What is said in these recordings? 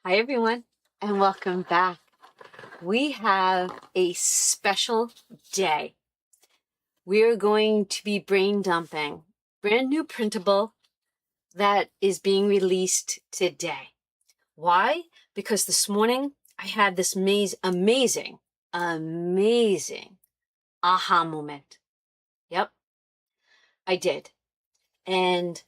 Hi, everyone, and welcome back. We have a special day. We are going to be brain dumping brand new printable that is being released today. Why? Because this morning I had this amazing aha moment. Yep, I did. And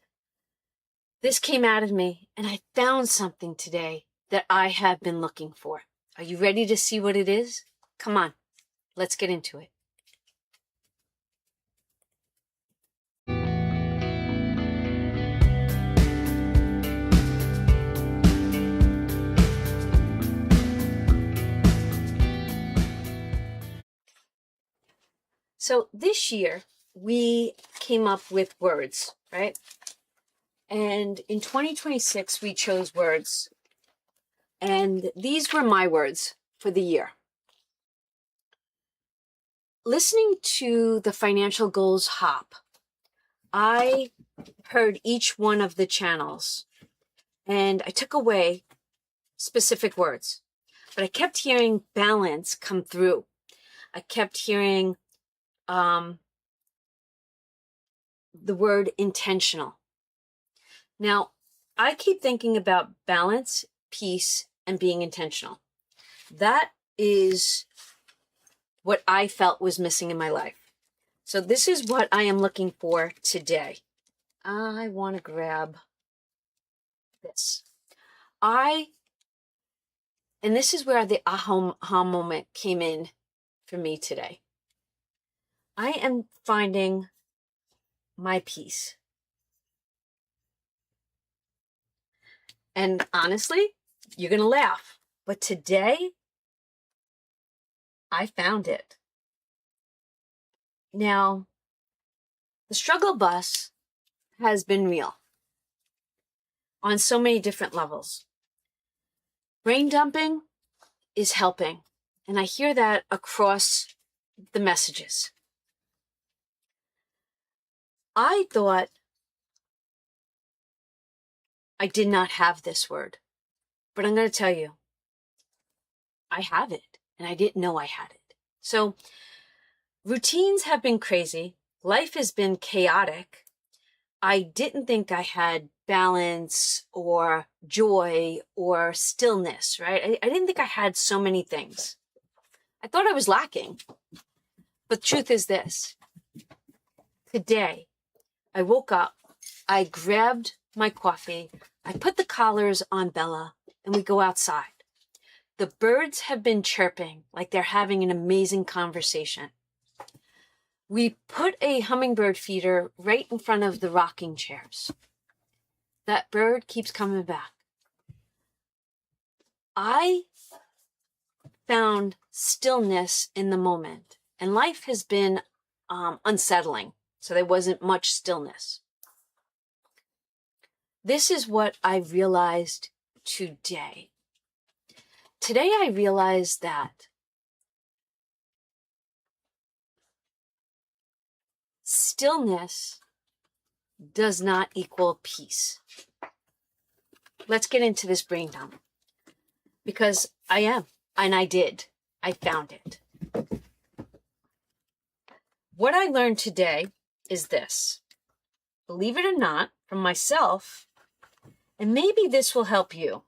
this came out of me, and I found something today that I have been looking for. Are you ready to see what it is? Come on, let's get into it. So this year we came up with words, right? And in 2026 we chose words. And these were my words for the year. Listening to the Financial Goals Hop, I heard each one of the channels and I took away specific words. But I kept hearing balance come through. I kept hearing the word intentional. Now, I keep thinking about balance, peace, and being intentional. That is what I felt was missing in my life. So this is what I am looking for today. I want to grab this. And this is where the aha moment came in for me today. I am finding my peace. And honestly, you're going to laugh, but today I found it. Now, the struggle bus has been real on so many different levels. Brain dumping is helping, and I hear that across the messages. I thought I did not have this word, but I'm going to tell you, I have it, and I didn't know I had it. So routines have been crazy. Life has been chaotic. I didn't think I had balance or joy or stillness, right? I didn't think I had so many things. I thought I was lacking. But the truth is this. Today, I woke up, I grabbed my coffee, I put the collars on Bella, and we go outside. The birds have been chirping like they're having an amazing conversation. We put a hummingbird feeder right in front of the rocking chairs. That bird keeps coming back. I found stillness in the moment, and life has been unsettling, so there wasn't much stillness. This is what I realized today. Today I realized that stillness does not equal peace. Let's get into this brain dump. Because I am, and I did. I found it. What I learned today is this. Believe it or not, from myself, and maybe this will help you.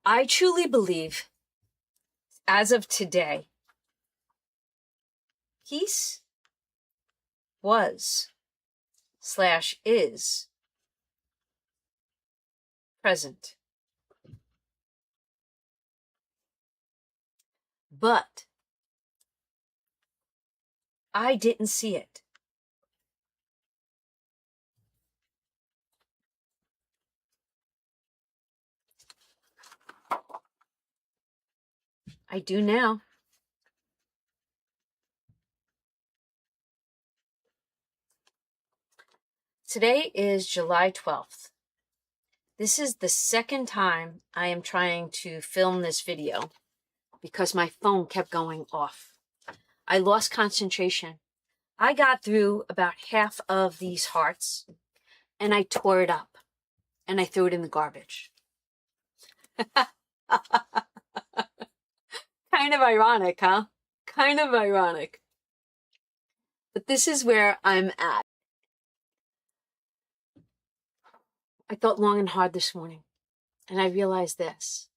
I truly believe, as of today, peace was/is present. But I didn't see it. I do now. Today is July 12th. This is the second time I am trying to film this video because my phone kept going off. I lost concentration. I got through about half of these hearts and I tore it up and I threw it in the garbage. Kind of ironic, huh? Kind of ironic. But this is where I'm at. I thought long and hard this morning, and I realized this.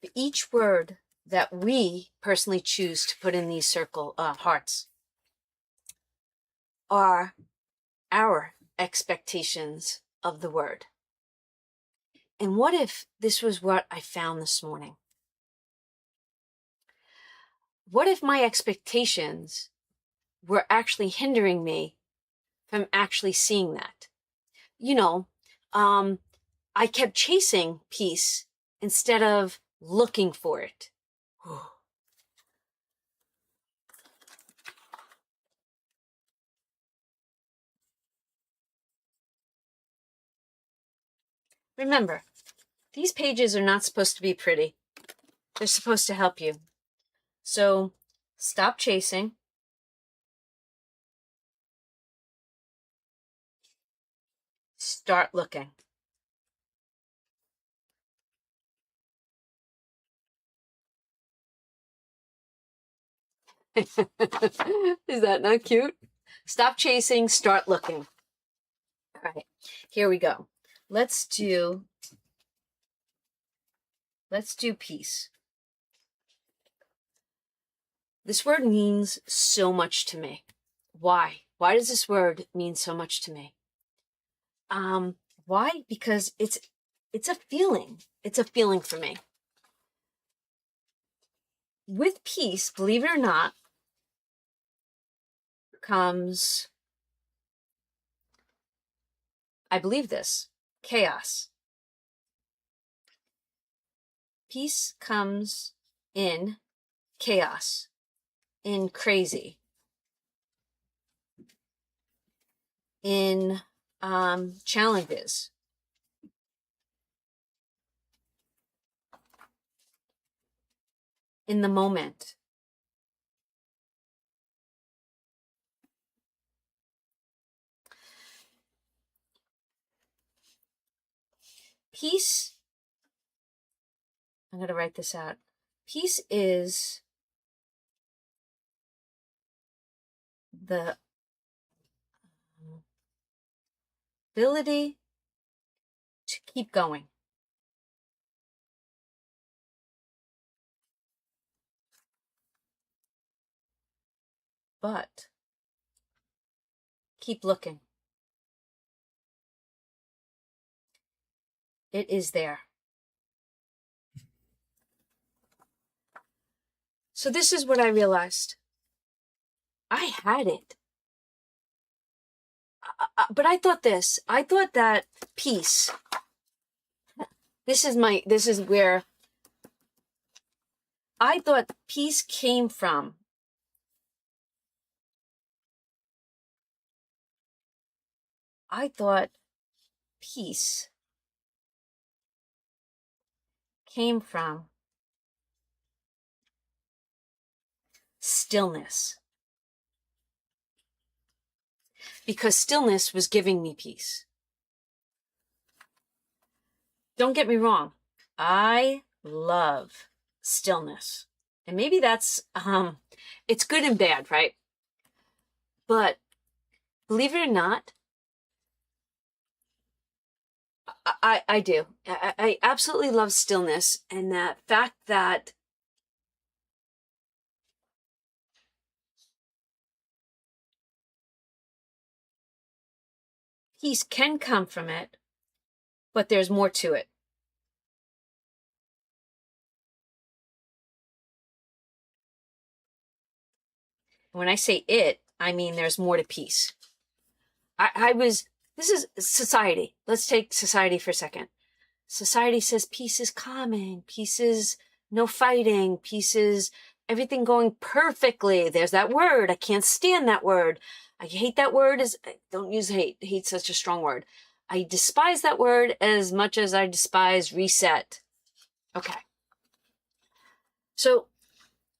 For each word that we personally choose to put in these circle hearts are our expectations of the word. And what if this was what I found this morning? What if my expectations were actually hindering me from actually seeing that? You know, I kept chasing peace instead of looking for it. Remember, these pages are not supposed to be pretty. They're supposed to help you. So stop chasing. Start looking. Is that not cute? Stop chasing, start looking. All right, here we go. Let's do peace. This word means so much to me. Why? Why does this word mean so much to me? Why? Because it's a feeling. It's a feeling for me. With peace, believe it or not, comes, I believe this, chaos. Peace comes in chaos, in crazy, in challenges. In the moment. Peace, I'm going to write this out. Peace is the ability to keep going. But keep looking. It is there. So this is what I realized. I had it. But I thought that peace, this is where I thought peace came from. I thought peace came from stillness. Because stillness was giving me peace. Don't get me wrong. I love stillness. And maybe that's, it's good and bad, right? But believe it or not, I do. I absolutely love stillness, and that fact that peace can come from it, but there's more to it. When I say it, I mean there's more to peace. This is society. Let's take society for a second. Society says peace is calming, peace is no fighting, peace is everything going perfectly. There's that word. I can't stand that word. I hate that word. Don't use hate. Hate's such a strong word. I despise that word as much as I despise reset. Okay. So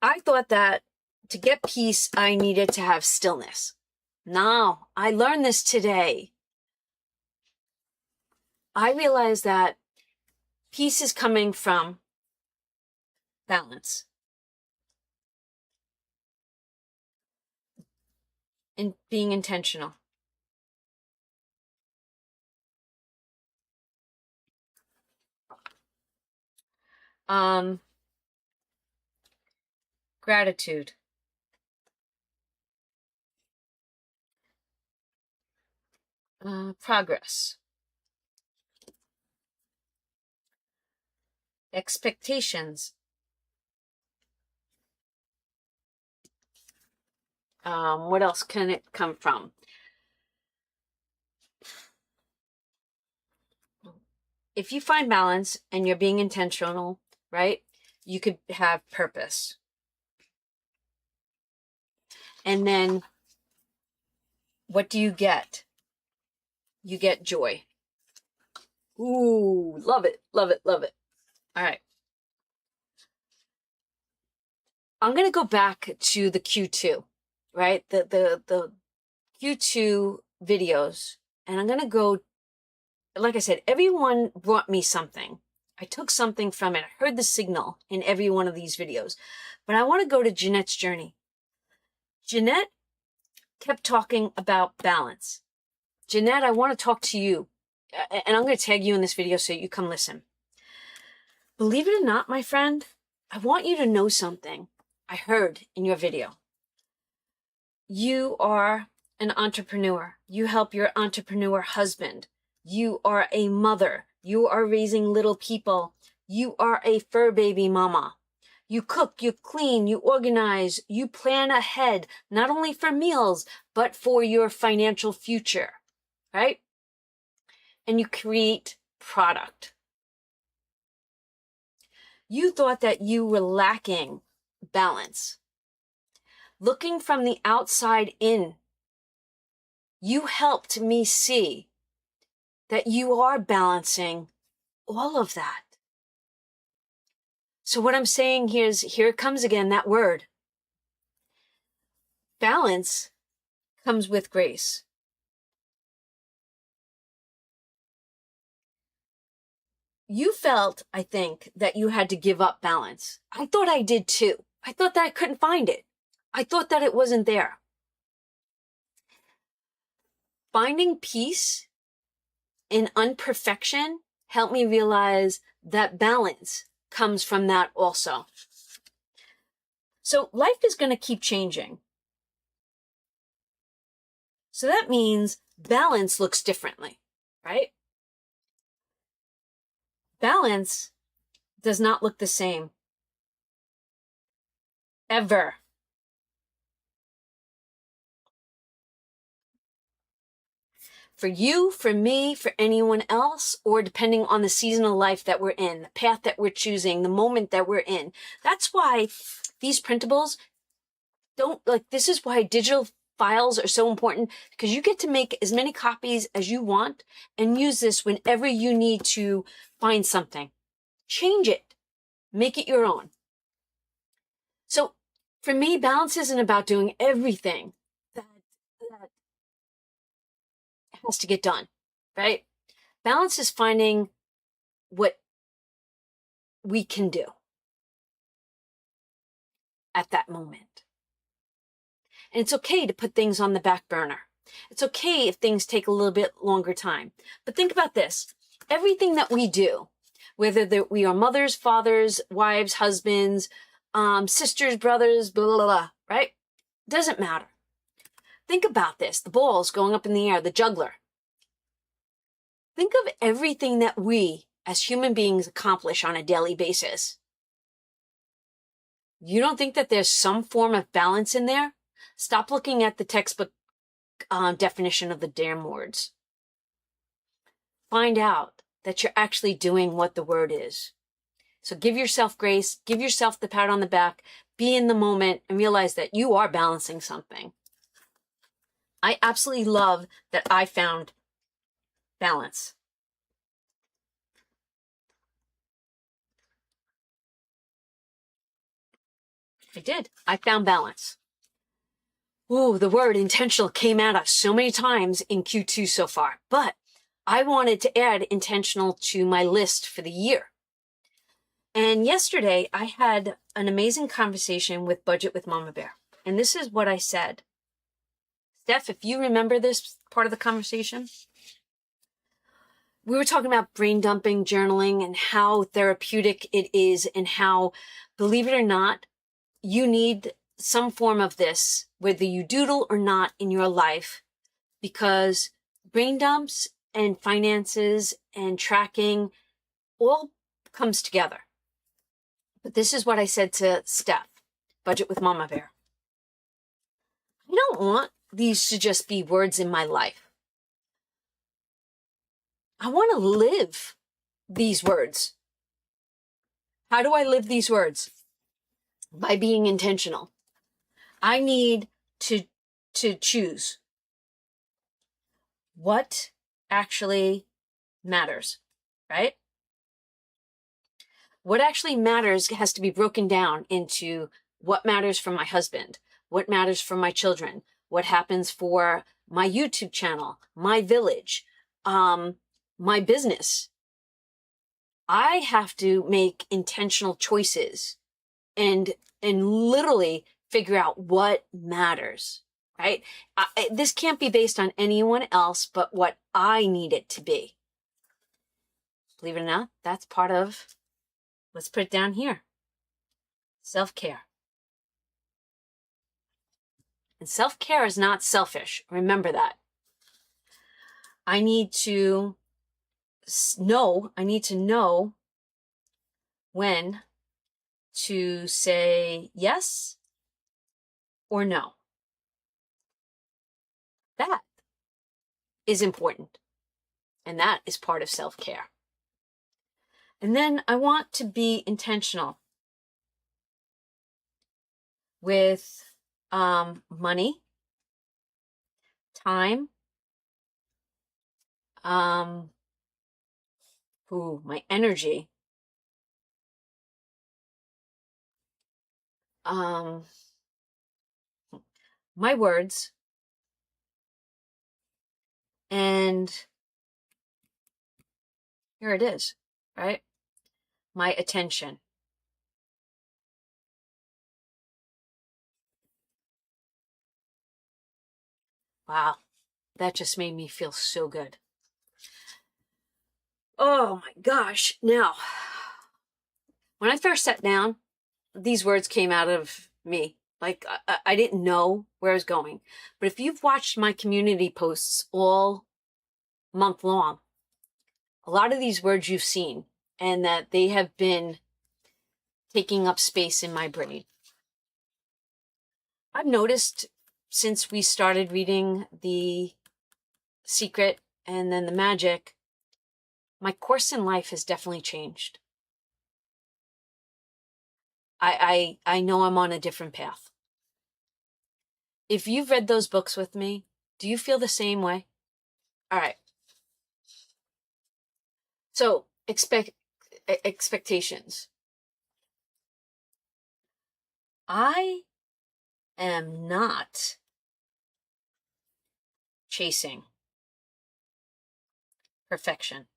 I thought that to get peace, I needed to have stillness. Now, I learned this today. I realized that peace is coming from balance and being intentional. Gratitude. Progress. Expectations. What else can it come from? If you find balance and you're being intentional, right, you could have purpose. And then what do you get? You get joy. Ooh, love it, love it, love it. All right. I'm going to go back to the Q2, right? The Q2 videos. And I'm going to go, like I said, everyone brought me something. I took something from it. I heard the signal in every one of these videos. But I want to go to Jeanette's journey. Jeanette kept talking about balance. Jeanette, I want to talk to you. And I'm going to tag you in this video so you come listen. Believe it or not, my friend, I want you to know something I heard in your video. You are an entrepreneur. You help your entrepreneur husband. You are a mother. You are raising little people. You are a fur baby mama. You cook, you clean, you organize, you plan ahead, not only for meals, but for your financial future, right? And you create product. You thought that you were lacking balance. Looking from the outside in, you helped me see that you are balancing all of that. So what I'm saying here is, here it comes again, that word. Balance comes with grace. You felt, I think, that you had to give up balance. I thought I did too. I thought that I couldn't find it. I thought that it wasn't there. Finding peace in unperfection helped me realize that balance comes from that also. So life is going to keep changing. So that means balance looks differently, right? Balance does not look the same. Ever. For you, for me, for anyone else, or depending on the season of life that we're in, the path that we're choosing, the moment that we're in. That's why these printables this is why digital files are so important, because you get to make as many copies as you want and use this whenever you need to find something. Change it. Make it your own. So for me, balance isn't about doing everything that has to get done, right? Balance is finding what we can do at that moment. And it's okay to put things on the back burner. It's okay if things take a little bit longer time. But think about this. Everything that we do, whether we are mothers, fathers, wives, husbands, sisters, brothers, blah, blah, blah, right? Doesn't matter. Think about this. The balls going up in the air, the juggler. Think of everything that we as human beings accomplish on a daily basis. You don't think that there's some form of balance in there? Stop looking at the textbook definition of the damn words. Find out that you're actually doing what the word is. So give yourself grace, give yourself the pat on the back, be in the moment, and realize that you are balancing something. I absolutely love that I found balance. I did. I found balance. Ooh, the word intentional came at us so many times in Q2 so far, but I wanted to add intentional to my list for the year. And yesterday I had an amazing conversation with Budget with Mama Bear. And this is what I said. Steph, if you remember this part of the conversation, we were talking about brain dumping, journaling, and how therapeutic it is, and how, believe it or not, you need some form of this, whether you doodle or not, in your life, because brain dumps and finances and tracking all comes together. But this is what I said to Steph, Budget with Mama Bear. I don't want these to just be words in my life. I want to live these words. How do I live these words? By being intentional. I need to choose what actually matters, right? What actually matters has to be broken down into what matters for my husband, what matters for my children, what happens for my YouTube channel, my village, my business. I have to make intentional choices and literally figure out what matters, right? This can't be based on anyone else but what I need it to be. Believe it or not, that's part of, let's put it down here, self-care. And self-care is not selfish. Remember that. I need to know when to say yes or no. That is important. And that is part of self-care. And then I want to be intentional with money, time, my energy, my words, and here it is, right? My attention. Wow, that just made me feel so good. Oh my gosh. Now, when I first sat down, these words came out of me. Like, I didn't know where I was going. But if you've watched my community posts all month long, a lot of these words you've seen, and that they have been taking up space in my brain. I've noticed since we started reading The Secret and then The Magic, my course in life has definitely changed. I know I'm on a different path. If you've read those books with me, do you feel the same way? All right. So, expectations. I am not chasing perfection.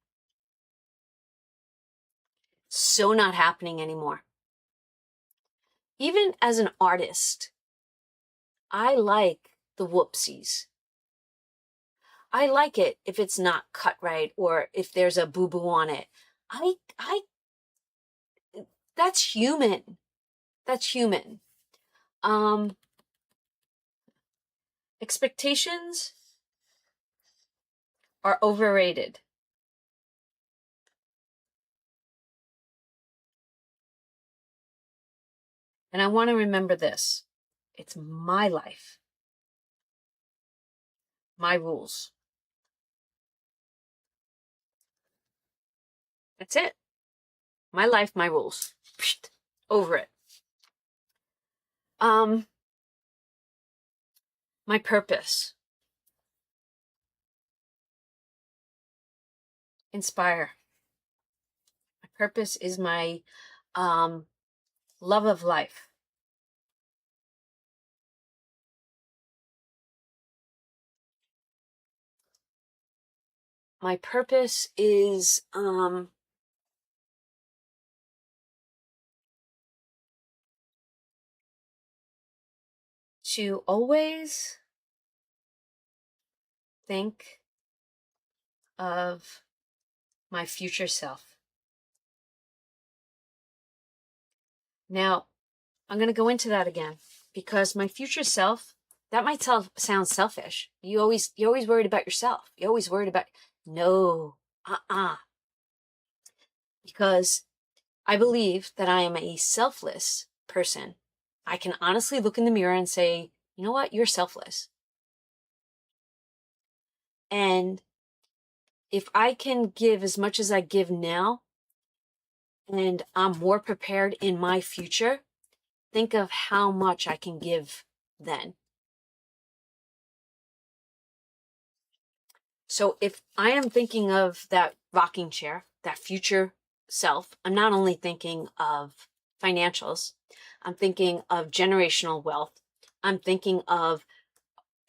So not happening anymore. Even as an artist, I like the whoopsies. I like it if it's not cut right or if there's a boo-boo on it. That's human. That's human. Expectations are overrated. And I want to remember this. It's my life. My rules. That's it. My life, my rules. Psht, over it. My purpose. Inspire. My purpose is my love of life. my purpose is to always think of my future self. Now, I'm going to go into that again because my future self, that might sound selfish. You're always worried about yourself. You're always worried about, no, because I believe that I am a selfless person. I can honestly look in the mirror and say, you know what? You're selfless. And if I can give as much as I give now, and I'm more prepared in my future, think of how much I can give then. So if I am thinking of that rocking chair, that future self, I'm not only thinking of financials, I'm thinking of generational wealth. I'm thinking of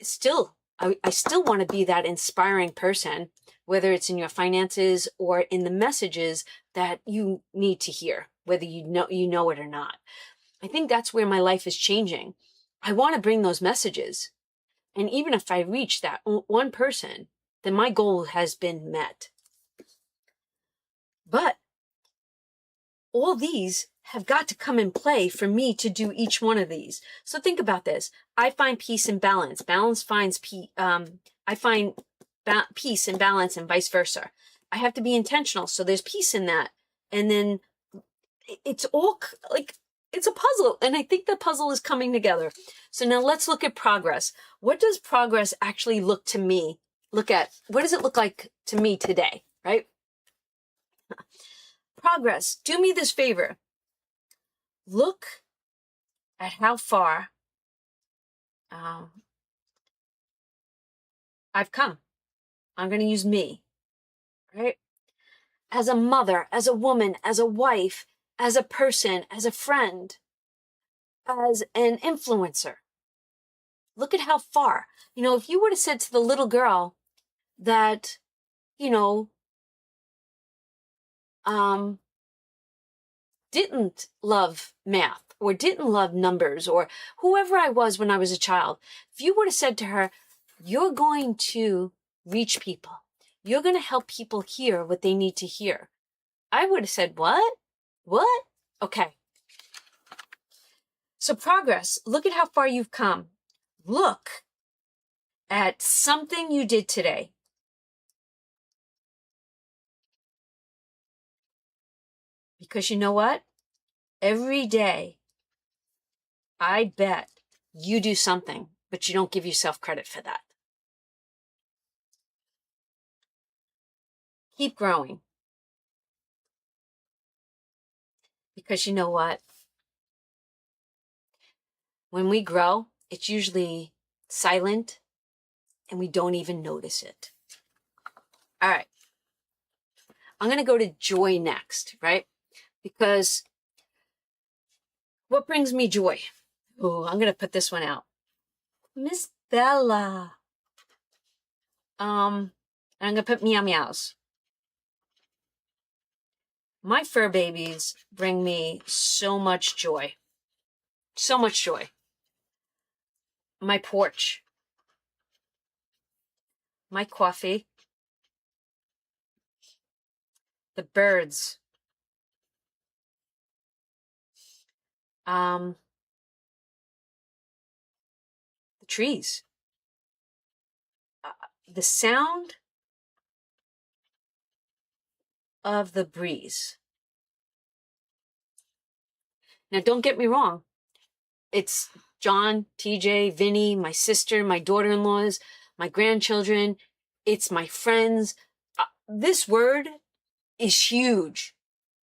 I still want to be that inspiring person, whether it's in your finances or in the messages that you need to hear, whether you know it or not. I think that's where my life is changing. I want to bring those messages. And even if I reach that one person, then my goal has been met. But all these have got to come in play for me to do each one of these. So think about this. I find peace and balance. Balance finds peace. I find peace and balance and vice versa. I have to be intentional. So there's peace in that. And then it's all like, it's a puzzle. And I think the puzzle is coming together. So now let's look at progress. What does progress actually look to me? What does it look like to me today, right? Progress. Do me this favor. Look at how far I've come. I'm going to use me, right? As a mother, as a woman, as a wife, as a person, as a friend, as an influencer. Look at how far. If you would have said to the little girl that, didn't love math or didn't love numbers or whoever I was when I was a child, if you would have said to her, you're going to reach people, you're going to help people hear what they need to hear, I would have said, what? Okay. So progress, look at how far you've come. Look at something you did today. Because you know what? Every day, I bet you do something, but you don't give yourself credit for that. Keep growing. Because you know what? When we grow, it's usually silent and we don't even notice it. All right. I'm going to go to joy next, right? Because what brings me joy? Oh, I'm going to put this one out. Miss Bella. I'm going to put meow meows. My fur babies bring me so much joy. So much joy. My porch. My coffee. The birds. The trees. The sound of the breeze. Now, don't get me wrong. It's John, TJ, Vinny, my sister, my daughter-in-laws, my grandchildren. It's my friends. This word is huge.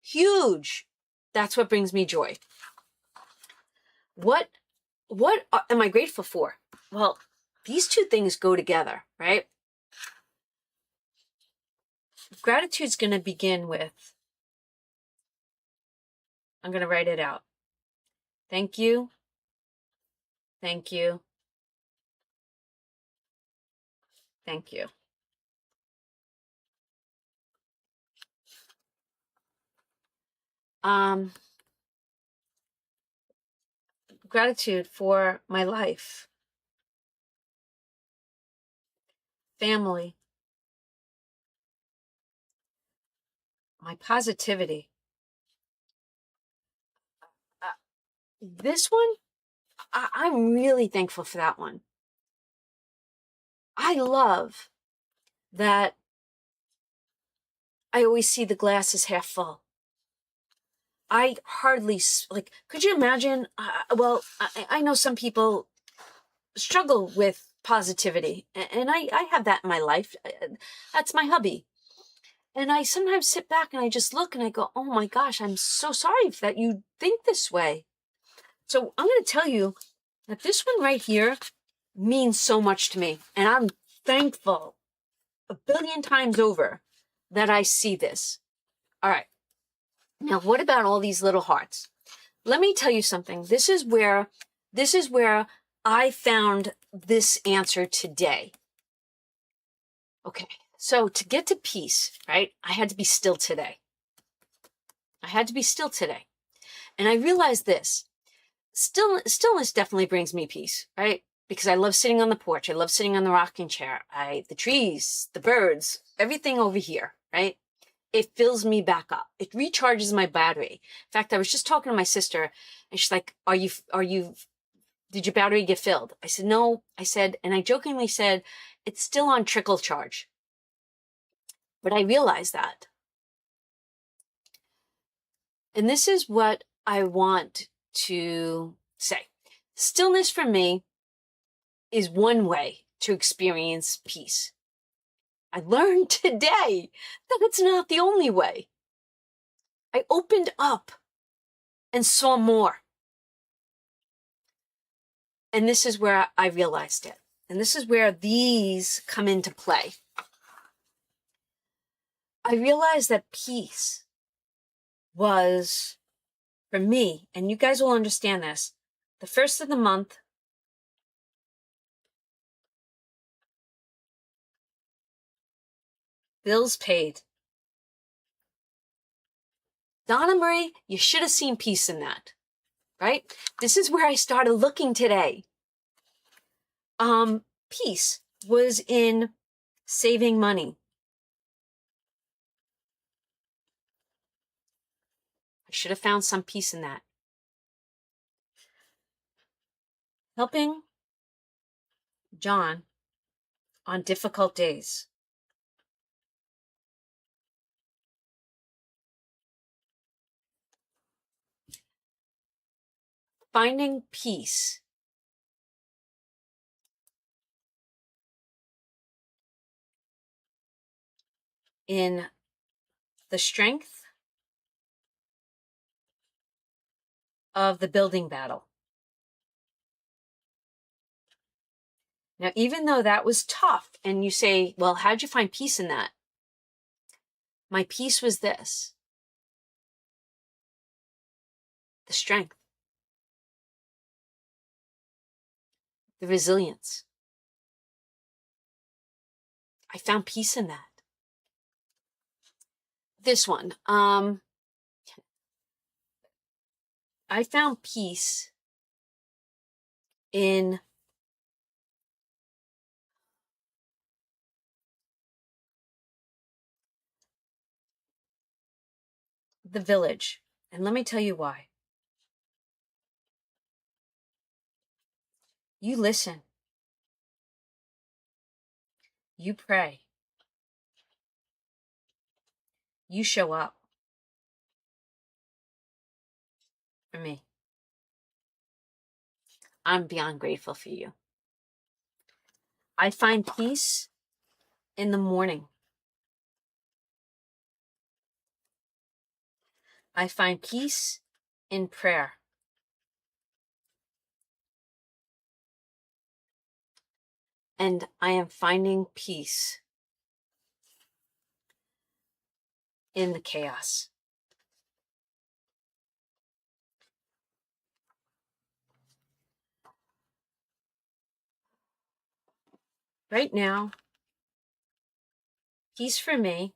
Huge. That's what brings me joy. What am I grateful for? Well, these two things go together, right? Gratitude's going to begin with, I'm going to write it out. Thank you. Thank you. Thank you. Gratitude for my life, family, my positivity. This one, I'm really thankful for that one. I love that I always see the glass as half full. I hardly, like, could you imagine? I know some people struggle with positivity, and I have that in my life. That's my hubby. And I sometimes sit back and I just look and I go, oh my gosh, I'm so sorry that you think this way. So I'm going to tell you that this one right here means so much to me. And I'm thankful a billion times over that I see this. All right. Now, what about all these little hearts? Let me tell you something. This is where I found this answer today. Okay. So to get to peace, right? I had to be still today. And I realized this. Stillness definitely brings me peace, right? Because I love sitting on the porch. I love sitting on the rocking chair. The trees, the birds, everything over here, right? It fills me back up. It recharges my battery. In fact, I was just talking to my sister and she's like, did your battery get filled? I said, no. I said, and I jokingly said, it's still on trickle charge. But I realized that. And this is what I want to say. Stillness for me is one way to experience peace. I learned today that it's not the only way. I opened up and saw more. And this is where I realized it. And this is where these come into play. I realized that peace was, for me, and you guys will understand this, the first of the month, bills paid. Donna Marie, you should have seen peace in that, right? This is where I started looking today. Peace was in saving money. I should have found some peace in that. Helping John on difficult days. Finding peace in the strength of the building battle. Now, even though that was tough, and you say, well, how'd you find peace in that? My peace was this: the strength, the resilience. I found peace in that. This one, I found peace in the village. And let me tell you why. You listen. You pray. You show up for me. I'm beyond grateful for you. I find peace in the morning. I find peace in prayer. And I am finding peace in the chaos. Right now, peace for me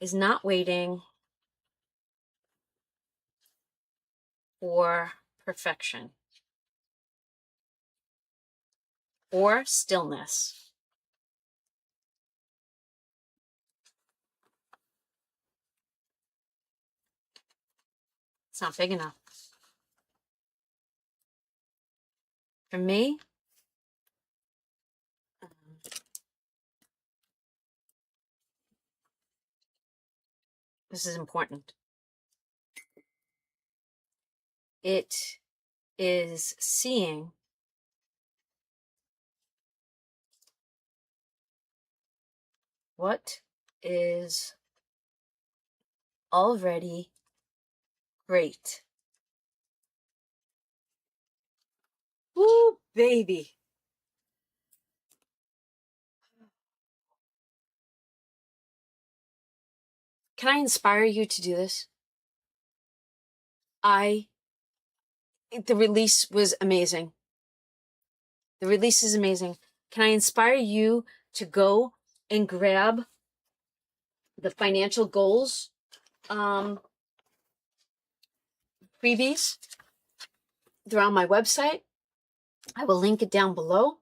is not waiting for perfection or stillness. It's not big enough. For me, this is important. It is seeing what is already great. Woo, baby. Can I inspire you to do this? The release was amazing. The release is amazing. Can I inspire you to go and grab the financial goals freebies? They're on my website. I will link it down below.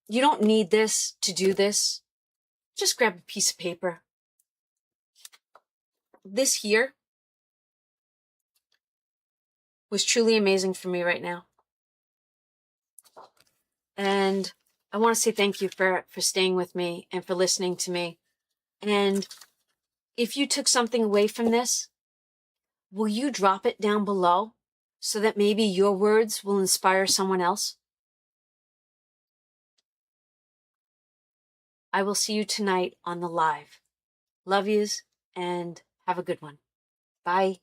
You don't need this to do this. Just grab a piece of paper. This here was truly amazing for me right now. And I want to say thank you for staying with me and for listening to me. And if you took something away from this, will you drop it down below so that maybe your words will inspire someone else? I will see you tonight on the live. Love yous and have a good one. Bye.